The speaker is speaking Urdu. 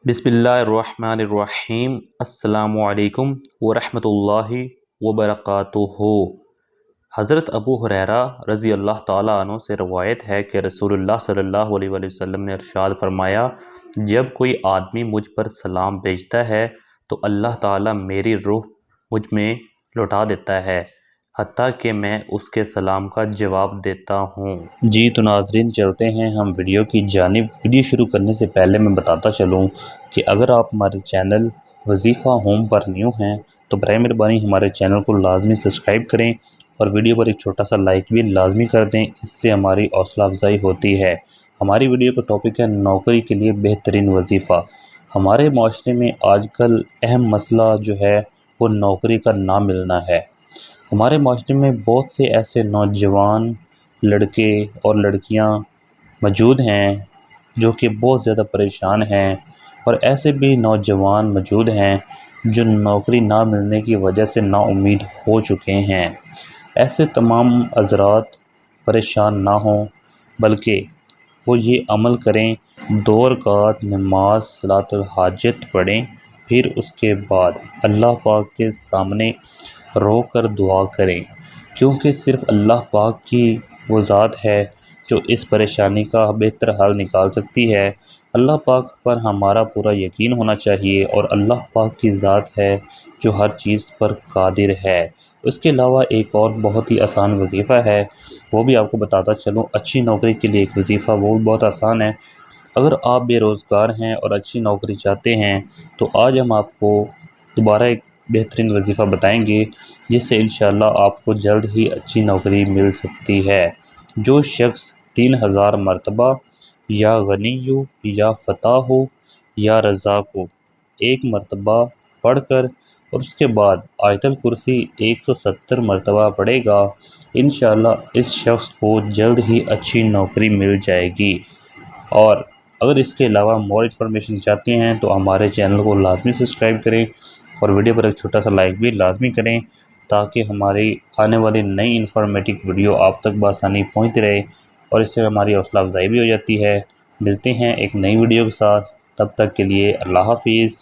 بسم اللہ الرحمن الرحیم۔ السلام علیکم ورحمۃ اللہ وبرکاتہ۔ حضرت ابو ہریرہ رضی اللہ تعالیٰ عنہ سے روایت ہے کہ رسول اللہ صلی اللہ علیہ وسلم نے ارشاد فرمایا، جب کوئی آدمی مجھ پر سلام بھیجتا ہے تو اللہ تعالیٰ میری روح مجھ میں لوٹا دیتا ہے حتیٰ کہ میں اس کے سلام کا جواب دیتا ہوں۔ جی تو ناظرین، چلتے ہیں ہم ویڈیو کی جانب۔ ویڈیو شروع کرنے سے پہلے میں بتاتا چلوں کہ اگر آپ ہمارے چینل وظیفہ ہوم پر نیو ہیں تو برائے مہربانی ہمارے چینل کو لازمی سبسکرائب کریں اور ویڈیو پر ایک چھوٹا سا لائک بھی لازمی کر دیں، اس سے ہماری حوصلہ افزائی ہوتی ہے۔ ہماری ویڈیو کا ٹاپک ہے نوکری کے لیے بہترین وظیفہ۔ ہمارے معاشرے میں آج کل اہم مسئلہ جو ہے وہ نوکری کا نہ ملنا ہے۔ ہمارے معاشرے میں بہت سے ایسے نوجوان لڑکے اور لڑکیاں موجود ہیں جو کہ بہت زیادہ پریشان ہیں، اور ایسے بھی نوجوان موجود ہیں جو نوکری نہ ملنے کی وجہ سے نا امید ہو چکے ہیں۔ ایسے تمام حضرات پریشان نہ ہوں، بلکہ وہ یہ عمل کریں، 2 رکعت نماز صلاۃ الحاجت پڑھیں، پھر اس کے بعد اللہ پاک کے سامنے رو کر دعا کریں، کیونکہ صرف اللہ پاک کی وہ ذات ہے جو اس پریشانی کا بہتر حل نکال سکتی ہے۔ اللہ پاک پر ہمارا پورا یقین ہونا چاہیے، اور اللہ پاک کی ذات ہے جو ہر چیز پر قادر ہے۔ اس کے علاوہ ایک اور بہت ہی آسان وظیفہ ہے، وہ بھی آپ کو بتاتا چلوں۔ اچھی نوکری کے لیے ایک وظیفہ، وہ بھی بہت آسان ہے۔ اگر آپ بے روزگار ہیں اور اچھی نوکری چاہتے ہیں تو آج ہم آپ کو دوبارہ ایک بہترین وظیفہ بتائیں گے، جس سے انشاءاللہ آپ کو جلد ہی اچھی نوکری مل سکتی ہے۔ جو شخص 3000 مرتبہ یا غنی یا فتح ہو یا رزاق ہو ایک مرتبہ پڑھ کر اور اس کے بعد آیت الکرسی 170 مرتبہ پڑھے گا، انشاءاللہ اس شخص کو جلد ہی اچھی نوکری مل جائے گی۔ اور اگر اس کے علاوہ مور انفارمیشن چاہتے ہیں تو ہمارے چینل کو لازمی سبسکرائب کریں اور ویڈیو پر ایک چھوٹا سا لائک بھی لازمی کریں، تاکہ ہماری آنے والی نئی انفارمیٹک ویڈیو آپ تک بآسانی پہنچتی رہے، اور اس سے ہماری حوصلہ افزائی بھی ہو جاتی ہے۔ ملتے ہیں ایک نئی ویڈیو کے ساتھ، تب تک کے لیے اللہ حافظ۔